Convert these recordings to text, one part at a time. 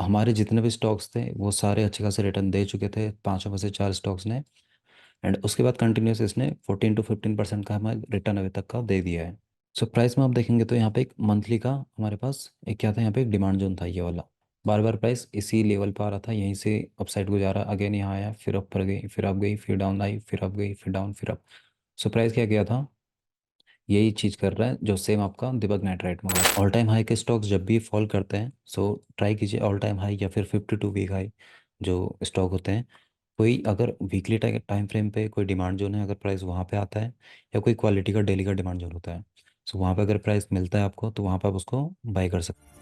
हमारे जितने भी स्टॉक्स थे वो सारे अच्छे खासे रिटर्न दे चुके थे, पाँचों में से चार स्टॉक्स ने। एंड उसके बाद कंटिन्यूस इसने 14 to 15% का हमें रिटर्न अभी तक का दे दिया है। प्राइस में आप देखेंगे तो यहाँ पे एक मंथली का हमारे पास एक क्या था, यहाँ पे एक डिमांड जोन था ये वाला। बार बार प्राइस इसी लेवल पर आ रहा था, यहीं से अपसाइड को जा रहा, अगेन यहाँ आया, फिर अप पर गई, फिर अप गई, फिर डाउन आई, फिर अप गई, फिर डाउन, फिर अप। प्राइस क्या किया था, यही चीज़ कर रहा है जो सेम आपका दीपक नाइट्राइट में हुआ। ऑल टाइम हाई के स्टॉक्स जब भी फॉल करते हैं ट्राई कीजिए ऑल टाइम हाई या फिर 52 वीक हाई जो स्टॉक होते हैं। कोई अगर वीकली टाइम फ्रेम पे कोई डिमांड जोन है, अगर प्राइस वहाँ पे आता है, या कोई क्वालिटी का डेली का डिमांड जोन होता है, वहाँ पे अगर प्राइस मिलता है आपको तो वहाँ पे आप उसको बाई कर सकते हैं।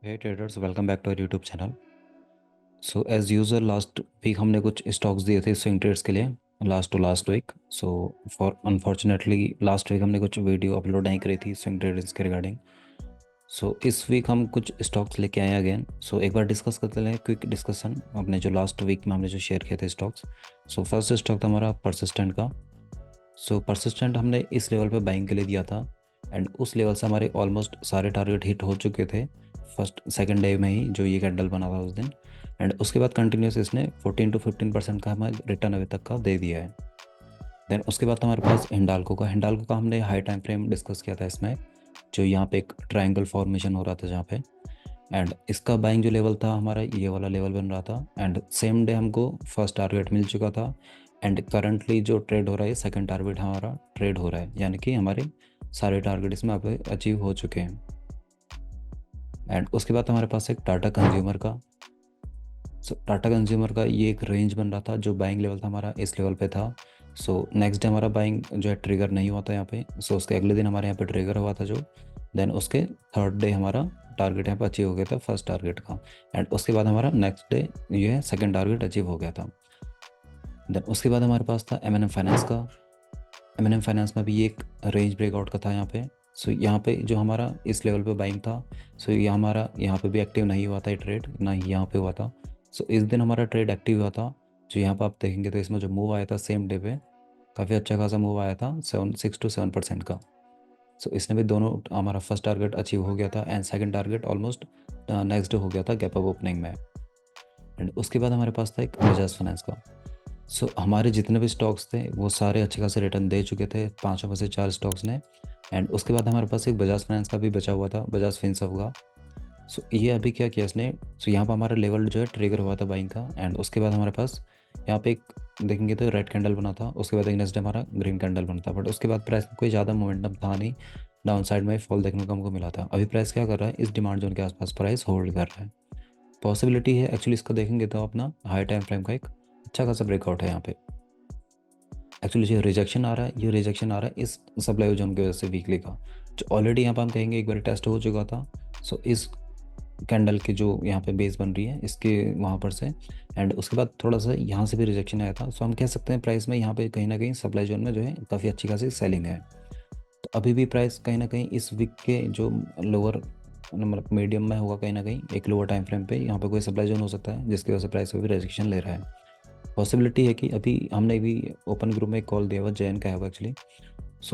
Hey traders, welcome back to our YouTube channel. As usual last week हमने कुछ स्टॉक्स दिए थे स्विंग ट्रेड्स के लिए, last to last week. For unfortunately last week हमने कुछ वीडियो अपलोड नहीं करी थी स्विंग ट्रेड्स के रिगार्डिंग। इस वीक हम कुछ स्टॉक्स लेके आए अगेन। एक बार डिस्कस करते हैं, क्विक डिस्कशन अपने जो लास्ट वीक में हमने जो शेयर किए थे स्टॉक्स। फर्स्ट स्टॉक था हमारा परसिस्टेंट का। परसिस्टेंट हमने इस लेवल पे बाइंग के लिए दिया था, एंड उस लेवल से हमारे ऑलमोस्ट सारे टारगेट हिट हो चुके थे फर्स्ट सेकंड डे में ही जो ये कैंडल बना था उस दिन। एंड उसके बाद कंटिन्यूस इसने 14 to 15% का हमें रिटर्न अभी तक का दे दिया है। देन उसके बाद हमारे पास हिंडाल्को का हमने हाई टाइम फ्रेम डिस्कस किया था इसमें, जो यहाँ पे एक ट्रायंगल फॉर्मेशन हो रहा था जहाँ पे। एंड इसका बाइंग जो लेवल था हमारा ये वाला लेवल बन रहा था, एंड सेम डे हमको फर्स्ट टारगेट मिल चुका था। एंड करंटली जो ट्रेड हो रहा है सेकंड टारगेट हमारा ट्रेड हो रहा है, यानी कि हमारे सारे टारगेट इसमें आप अचीव हो चुके हैं। एंड उसके बाद हमारे पास एक टाटा कंज्यूमर का। टाटा कंज्यूमर का ये एक रेंज बन रहा था, जो बाइंग लेवल था हमारा इस लेवल पे था। नेक्स्ट डे हमारा बाइंग जो है ट्रिगर नहीं हुआ था यहाँ पे। उसके अगले दिन हमारे यहाँ पे ट्रिगर हुआ था जो, देन उसके थर्ड डे हमारा टारगेट यहाँ पे अचीव हो गया था फर्स्ट टारगेट का। एंड उसके बाद हमारा नेक्स्ट डे ये है सेकंड टारगेट अचीव हो गया था। देन उसके बाद हमारे पास था एम एन एम फाइनेंस का। एम एन एम फाइनेंस में भी ये एक रेंज ब्रेकआउट का था यहाँ पे। यहाँ पे जो हमारा इस लेवल पे बाइंग था, ये हमारा यहाँ पे भी एक्टिव नहीं हुआ था ये ट्रेड, ना ही यहाँ पे हुआ था। इस दिन हमारा ट्रेड एक्टिव हुआ था, जो यहाँ पे आप देखेंगे तो इसमें जो मूव आया था सेम डे पे काफ़ी अच्छा खासा मूव आया था 6 to 7% का। इसने भी दोनों हमारा फर्स्ट टारगेट अचीव हो गया था, and second target almost next day हो गया था गैप अप ओपनिंग में। एंड उसके बाद हमारे पास था एक बजाज फाइनेंस का। हमारे जितने भी स्टॉक्स थे वो सारे अच्छे खासे रिटर्न दे चुके थे, पाँचों में से चार स्टॉक्स ने। एंड उसके बाद हमारे पास एक बजाज फाइनेंस का भी बचा हुआ था, बजाज फिनसर्व का। ये अभी क्या किया इसने, यहाँ पर हमारा लेवल जो है ट्रिगर हुआ था बाइंग का। एंड उसके बाद हमारे पास यहाँ पे एक देखेंगे तो रेड कैंडल बना था, उसके बाद एक नेक्स्ट डे हमारा ग्रीन कैंडल बना था, बट उसके बाद प्राइस में कोई ज़्यादा मोमेंटम था नहीं, डाउन साइड में फॉल देखने को हमको मिला था। अभी प्राइस क्या कर रहा है, इस डिमांड जोन के आसपास प्राइस होल्ड कर रहा है। पॉसिबिलिटी है एक्चुअली इसका देखेंगे तो अपना हाई टाइम फ्रेम का एक अच्छा खासा ब्रेकआउट है यहाँ पे। एक्चुअली जो रिजेक्शन आ रहा है, ये रिजेक्शन आ रहा है इस सप्लाई जोन की वजह से वीकली का, जो ऑलरेडी यहाँ पर हम कहेंगे एक बार टेस्ट हो चुका था। इस कैंडल की जो यहाँ पे बेस बन रही है इसके वहाँ पर से, एंड उसके बाद थोड़ा सा यहाँ से भी रिजेक्शन आया था। हम कह सकते हैं प्राइस में यहाँ पे कहीं ना कहीं सप्लाई जोन में जो है काफ़ी अच्छी खासी सेलिंग है। तो अभी भी प्राइस कहीं ना कहीं इस वीक के जो लोअर मतलब मीडियम में होगा, कहीं ना कहीं एक लोअर टाइम फ्रेम पे यहाँ पे कोई सप्लाई जोन हो सकता है जिसकी वजह से प्राइस में भी रिजेक्शन ले रहा है। पॉसिबिलिटी है कि अभी हमने भी ओपन ग्रुप में एक कॉल दिया हुआ जैन का है वो एक्चुअली।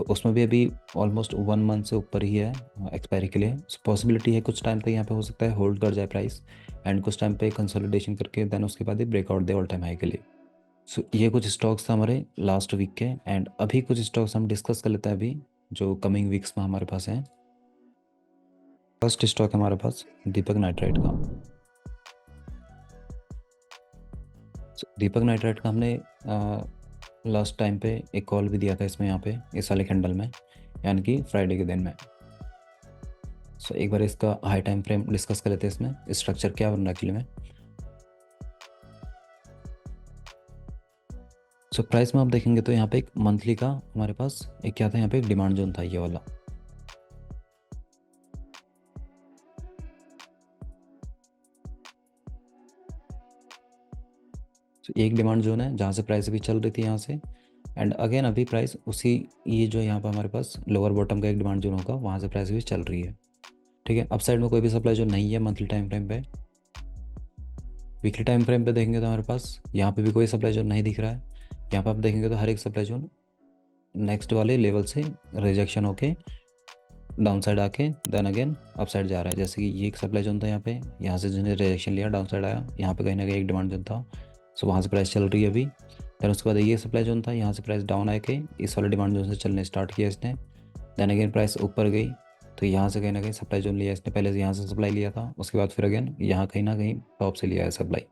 उसमें भी अभी ऑलमोस्ट 1 मंथ से ऊपर ही है एक्सपायरी के लिए। पॉसिबिलिटी है कुछ टाइम तक यहाँ पे हो सकता है होल्ड कर जाए प्राइस, एंड कुछ टाइम पे कंसोलिडेशन करके देन उसके बाद ही ब्रेकआउट दे ऑल टाइम हाई के लिए। ये कुछ स्टॉक्स था हमारे लास्ट वीक के, एंड अभी कुछ स्टॉक्स हम डिस्कस कर लेते हैं अभी जो कमिंग वीक्स में हमारे पास हैं। फर्स्ट स्टॉक है हमारे पास दीपक नाइट्राइट का। दीपक नाइट्राइट का हमने लास्ट टाइम पे एक कॉल भी दिया था इसमें, यहाँ पे इस वाले कैंडल में, यानी कि फ्राइडे के दिन में। एक बार इसका हाई टाइम फ्रेम डिस्कस कर लेते हैं, इसमें स्ट्रक्चर क्या बन रहा है एक्चुअली में। प्राइस में आप देखेंगे तो यहाँ पे एक मंथली का हमारे पास एक क्या था, यहाँ पे एक डिमांड जोन था ये वाला। एक डिमांड जोन है जहाँ से प्राइस अभी चल रही थी यहाँ से, एंड अगेन अभी प्राइस उसी ये जो यहाँ पर हमारे पास लोअर बॉटम का एक डिमांड जोन होगा वहाँ से प्राइस भी चल रही है। ठीक है, अप साइड में कोई भी सप्लाई जो नहीं है मंथली टाइम फ्रेम पे। वीकली टाइम फ्रेम पे देखेंगे तो हमारे पास यहाँ पे भी कोई सप्लाई जोन नहीं दिख रहा है। यहाँ पे आप देखेंगे तो हर एक सप्लाई जोन नेक्स्ट वाले लेवल से रिजेक्शन होके डाउन साइड आके देन अगेन अप साइड जा रहा है। जैसे कि ये एक सप्लाई जोन था, यहाँ से जिन्हें रिजेक्शन लिया डाउन साइड आया, यहाँ पे कहीं ना कहीं एक डिमांड जोन था, सो वहाँ से प्राइस चल रही है अभी। देन उसके बाद ये सप्लाई जोन था, यहाँ से प्राइस डाउन आए के इस वाले डिमांड जोन से चलने स्टार्ट किया इसने। देन अगेन प्राइस ऊपर गई, तो यहाँ से कहीं ना कहीं सप्लाई जोन लिया इसने, पहले से यहाँ से सप्लाई लिया था, उसके बाद फिर अगेन यहाँ कहीं ना कहीं टॉप से लिया है सप्लाई।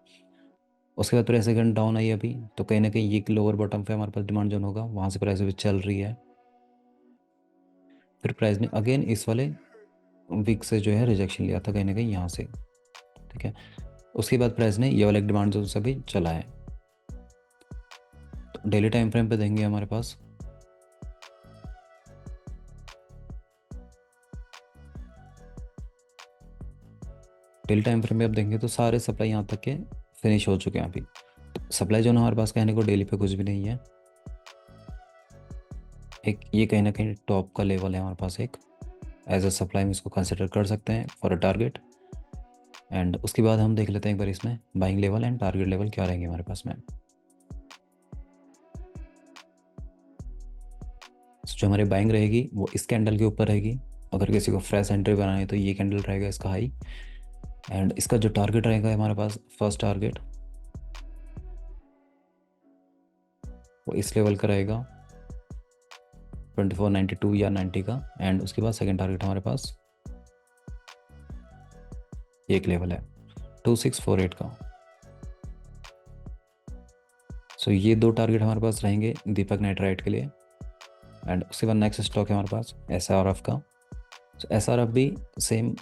उसके बाद प्राइस अगेन डाउन आई अभी, तो कहीं ना कहीं ये लोअर बॉटम पे हमारे पास डिमांड जोन होगा, वहाँ से प्राइस अभी चल रही है। फिर प्राइस ने अगेन इस वाले वीक से जो है रिजेक्शन लिया था कहीं ना कहीं यहाँ से, ठीक है। उसके बाद प्राइस ने ये वाला एक डिमांड जोन से भी चला है। तो डेली टाइम फ्रेम पे देंगे हमारे पास, डेली टाइम फ्रेम पे आप देंगे तो सारे सप्लाई यहाँ तक के फिनिश हो चुके हैं अभी। तो सप्लाई जोन हमारे पास कहने को डेली पे कुछ भी नहीं है। एक ये कहीं ना कहीं टॉप का लेवल है हमारे पास, एक एज अ सप्लाई में इसको कंसिडर कर सकते हैं फॉर अ टारगेट। एंड उसके बाद हम देख लेते हैं एक बार इसमें buying level and target level क्या रहेंगे हमारे पास में। जो हमारी बाइंग रहेगी वो इस कैंडल के ऊपर रहेगी। अगर किसी को फ्रेश एंट्री बनानी है तो ये कैंडल रहेगा इसका हाई। एंड इसका जो टारगेट रहेगा हमारे पास, फर्स्ट टारगेट वो इस लेवल का रहेगा 2492 या 90 का। एंड उसके बाद सेकंड टारगेट हमारे पास एक लेवल है 2648 का। सो ये दो टारगेट हमारे पास रहेंगे दीपक नाइट्राइट के लिए। एंड उसके बाद नेक्स्ट स्टॉक है हमारे पास SRF का। सो SRF भी सेम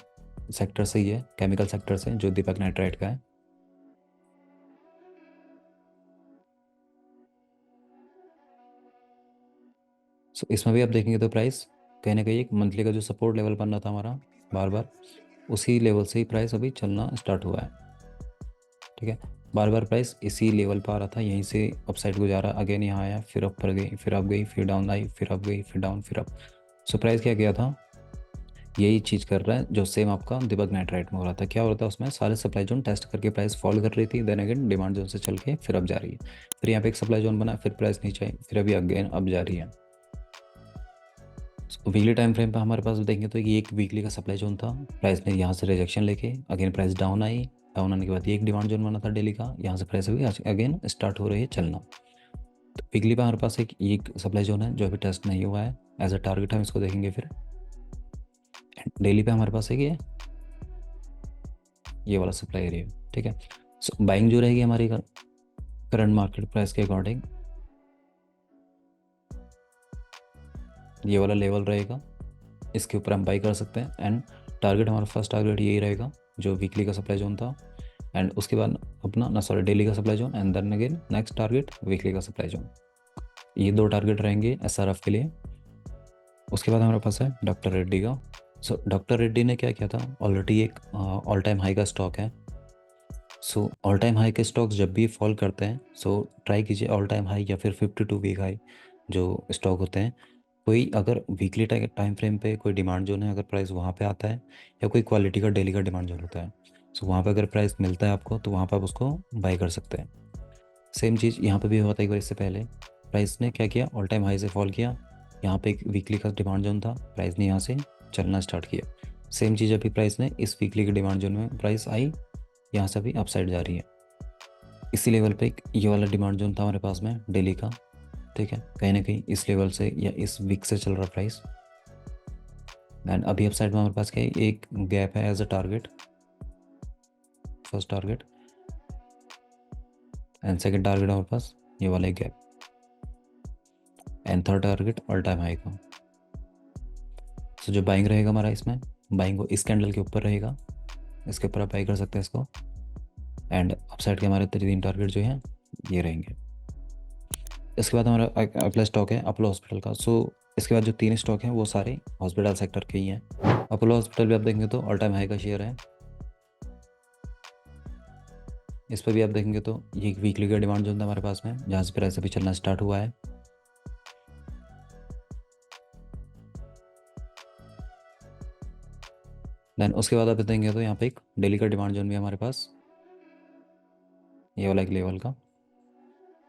सेक्टर से ही है, केमिकल सेक्टर से, जो दीपक नाइट्राइट का है। सो इसमें भी आप देखेंगे तो प्राइस कहीं ना कहीं एक मंथली का जो सपोर्ट लेवल बन रहा था हमारा बार बार, उसी लेवल से ही प्राइस अभी चलना स्टार्ट हुआ है, ठीक है। बार बार प्राइस इसी लेवल पर आ रहा था, यहीं से अपसाइड को जा रहा, अगेन यहाँ आया, फिर अप पर गई, फिर अप गई, फिर डाउन आई, फिर अप गई, फिर डाउन, फिर अप। सो प्राइस क्या किया था, यही चीज़ कर रहा है जो सेम आपका दीपक नाइट्राइट में हो रहा था। क्या हो रहा था उसमें, सारे सप्लाई जोन टेस्ट करके प्राइस फॉल कर रही थी, देन अगेन डिमांड जोन से चल के फिर अब जा रही है, फिर यहाँ पे एक सप्लाई जोन बना, फिर प्राइस नीचे आई, फिर अभी अगेन अब जा रही है। वीकली टाइम फ्रेम पे हमारे पास देखेंगे तो ये एक वीकली का सप्लाई जोन था, प्राइस ने यहाँ से रिजेक्शन लेके again price down I, down आने के बाद ये एक डिमांड जोन बना था डेली का, यहाँ से प्राइस अभी अगेन स्टार्ट हो रही है चलना। तो वीकली पे हमारे पास एक सप्लाई जोन है जो अभी टेस्ट नहीं हुआ है, एज अ टारगेट हम इसको देखेंगे। फिर डेली पे हमारे पास है ये वाला सप्लाई एरिया, ठीक है। सो बाइंग जो रहेगी हमारी करंट मार्केट प्राइस के अकॉर्डिंग, ये वाला लेवल रहेगा, इसके ऊपर हम बाई कर सकते हैं। एंड टारगेट हमारा फर्स्ट टारगेट यही रहेगा जो वीकली का सप्लाई जोन था, एंड उसके बाद अपना ना सॉरी डेली का supply zone, and then again next target weekly का सप्लाई जोन। ये दो टारगेट रहेंगे SRF के लिए। उसके बाद हमारे पास है डॉक्टर रेड्डी का। सो डॉक्टर रेड्डी ने क्या किया था, ऑलरेडी एक ऑल टाइम हाई का स्टॉक है। सो ऑल टाइम हाई के स्टॉक्स जब भी फॉल करते हैं, सो ट्राई कीजिए ऑल टाइम हाई या फिर 52 वीक हाई जो स्टॉक होते हैं, कोई अगर वीकली टाइम फ्रेम पे कोई डिमांड जोन है, अगर प्राइस वहाँ पे आता है, या कोई क्वालिटी का डेली का डिमांड जोन होता है, सो वहाँ पे अगर प्राइस मिलता है आपको तो वहाँ पे आप उसको बाई कर सकते हैं। सेम चीज़ यहाँ पे भी हुआ था एक बार इससे पहले, प्राइस ने क्या किया, ऑल टाइम हाई से फॉल किया, यहाँ पे एक वीकली का डिमांड जोन था, प्राइस ने यहाँ से चलना स्टार्ट किया। सेम चीज़ अभी प्राइस ने इस वीकली के डिमांड जोन में प्राइस आई, यहाँ से अभी अपसाइड जा रही है। इसी लेवल पे एक ये वाला डिमांड जोन था हमारे पास में डेली का, ठीक है, कहीं ना कहीं इस लेवल से या इस वीक से चल रहा प्राइस। एंड अभी अपसाइड में हमारे पास क्या है, एक गैप है as a target, first target, and second target हमारे पास ये वाला एक gap, and third target all time high का। सो जो बाइंग रहेगा हमारा इसमें, बाइंग को इस कैंडल के ऊपर रहेगा, इसके ऊपर आप बाई कर सकते हैं इसको। एंड अपसाइड के हमारे तीन टारगेट जो हैं ये रहेंगे। इसके बाद हमारा अगला स्टॉक है अपोलो हॉस्पिटल का। सो इसके बाद जो तीन स्टॉक हैं वो सारे हॉस्पिटल सेक्टर के ही हैं। अपोलो हॉस्पिटल भी आप देखेंगे तो ऑल टाइम हाई का शेयर है, इस पर भी आप देखेंगे तो ये एक वीकली का डिमांड जोन था हमारे पास में, जहाँ से प्राइस अभी चलना स्टार्ट हुआ है। देन उसके बाद आप देखेंगे तो यहाँ पे एक डेली का डिमांड जोन भी है हमारे पास, ये वाला एक लेवल का,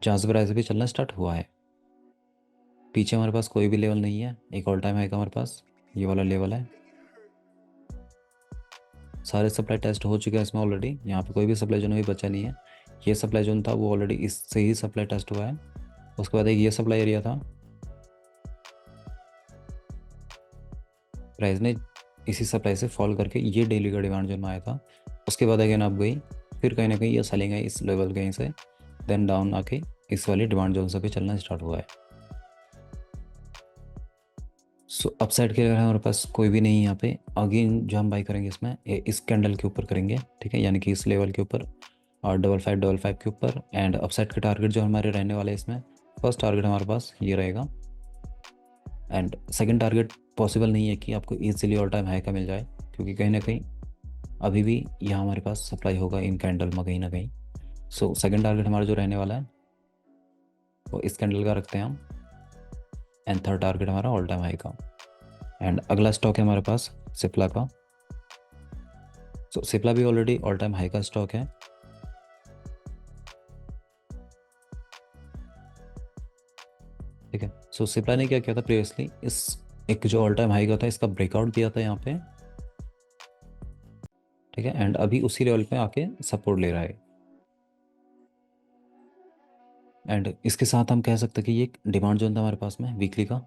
जहाँ से प्राइस भी चलना स्टार्ट हुआ है। पीछे हमारे पास कोई भी लेवल नहीं है, एक ऑल टाइम हाई का हमारे पास ये वाला लेवल है। सारे सप्लाई टेस्ट हो चुके हैं इसमें ऑलरेडी, यहाँ पे कोई भी सप्लाई जोन अभी बचा नहीं है। ये सप्लाई जोन था वो ऑलरेडी इससे ही सप्लाई टेस्ट हुआ है। उसके बाद एक ये सप्लाई एरिया था, प्राइस ने इसी सप्लाई से फॉल करके ये डेली का डिमांड जोन में आया था। उसके बाद अगेन अप गई, फिर कहीं ना कहीं ये सेलिंग है इस लेवल कहीं से, देन डाउन आके इस वाली डिमांड जोन से भी चलना स्टार्ट हुआ है। सो अपसाइड के अगर हमारे पास कोई भी नहीं है यहाँ पे, अगेन जो हम बाई करेंगे इसमें इस कैंडल के ऊपर करेंगे, ठीक है, यानी कि इस लेवल के ऊपर और 5555 के ऊपर। एंड अपसाइड के टारगेट जो हमारे रहने वाले हैं इसमें, फर्स्ट टारगेट हमारे पास ये रहेगा। एंड सेकंड टारगेट पॉसिबल नहीं है कि आपको इजीली ऑल टाइम हाई का मिल जाए, क्योंकि कहीं ना कहीं अभी भी यहाँ हमारे पास सप्लाई होगा इन कैंडल में कहीं ना कहीं। सो सेकंड टारगेट हमारा जो रहने वाला है वो इस कैंडल का रखते हैं हम। एंड थर्ड टारगेट हमारा ऑल टाइम हाई का। एंड अगला स्टॉक है हमारे पास सिप्ला का। सो सिप्ला भी ऑलरेडी ऑल टाइम हाई का स्टॉक है। ठीक है, सो सिप्ला ने क्या किया था प्रीवियसली, इस एक जो ऑल टाइम हाई का था इसका ब्रेकआउट दिया था यहाँ पे, ठीक है, एंड अभी उसी लेवल पे आके सपोर्ट ले रहा है। एंड इसके साथ हम कह सकते हैं कि ये एक डिमांड जोन था हमारे पास में वीकली का।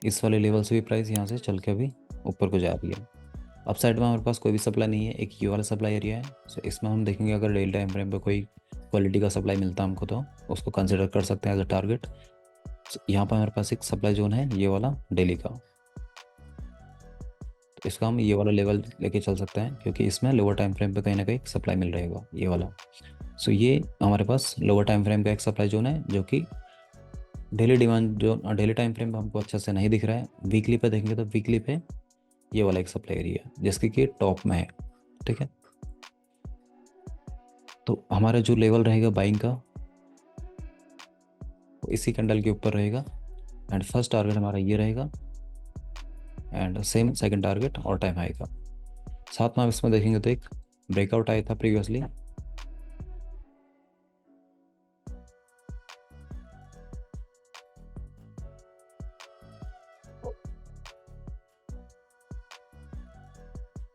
इस वाले लेवल से भी प्राइस यहाँ से चल के अभी ऊपर को जा रही है। अपसाइड में हमारे पास कोई भी सप्लाई नहीं है, एक ये वाला सप्लाई एरिया है। सो इसमें हम देखेंगे अगर डेली टाइम फ्रेम पे कोई क्वालिटी का सप्लाई मिलता है हमको तो उसको कंसिडर कर सकते हैं एज अ टारगेट। यहाँ पर हमारे पास एक सप्लाई जोन है ये वाला डेली का, तो इसका हम ये वाला लेवल लेके चल सकते हैं, क्योंकि इसमें लोअर टाइम फ्रेम पे कहीं ना कहीं सप्लाई मिल रहेगा ये वाला। सो ये हमारे पास लोअर टाइम फ्रेम का एक सप्लाई जोन है, जो कि डेली डिमांड जो डेली टाइम फ्रेम पे हमको अच्छे से नहीं दिख रहा है। वीकली पे देखेंगे तो वीकली पे ये वाला एक सप्लाई एरिया जिसकी कि टॉप में है, ठीक है। तो हमारा जो लेवल रहेगा बाइंग का वो इसी कैंडल के ऊपर रहेगा। एंड फर्स्ट टारगेट हमारा ये रहेगा, and same second target all time high का। साथ में हम इसमें देखेंगे तो एक ब्रेकआउट आया था प्रीवियसली,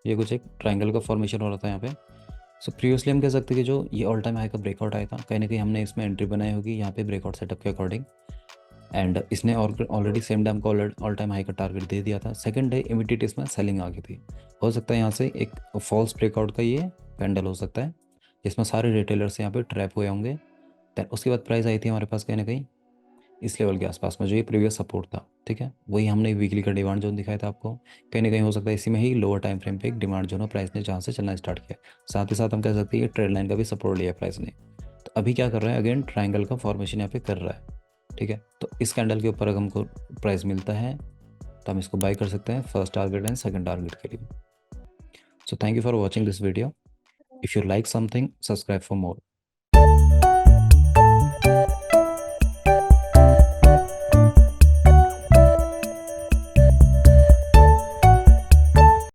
ये कुछ एक ट्रायंगल का फॉर्मेशन हो रहा था यहाँ पे। सो प्रीवियसली हम कह सकते हैं कि जो ये ऑल टाइम हाई का ब्रेकआउट आया था, कहीं ना कहीं हमने इसमें एंट्री बनाई होगी यहाँ पे ब्रेकआउट सेटअप के अकॉर्डिंग। एंड इसने ऑलरेडी सेम डे हमको ऑल टाइम हाई का टारगेट दे दिया था। सेकंड डे इमीडिएट इसमें सेलिंग आ गई थी। हो सकता है यहाँ से एक फॉल्स ब्रेकआउट का ये कैंडल हो सकता है, जिसमें सारे रिटेलर्स यहाँ पे ट्रैप हुए होंगे। देन उसके बाद प्राइस आई थी हमारे पास कहीं ना कहीं इस लेवल के आसपास में, जो ये प्रीवियस सपोर्ट था, ठीक है। वही हमने वीकली का डिमांड जोन दिखाया था आपको, कहीं ना कहीं हो सकता है इसी में ही लोअर टाइम फ्रेम पे एक डिमांड जोन हो प्राइस ने जहाँ से चलना स्टार्ट किया। साथ ही साथ हम कह सकते हैं ट्रेड लाइन का भी सपोर्ट लिया प्राइस ने। तो अभी क्या कर रहा है, अगेन ट्राइंगल का फॉर्मेशन यहाँ पे कर रहा है, ठीक है। तो इस कैंडल के ऊपर अगर हमको प्राइस मिलता है तो हम इसको बाई कर सकते हैं first target and second target के लिए। So thank you for watching this video. If you like something, subscribe for more.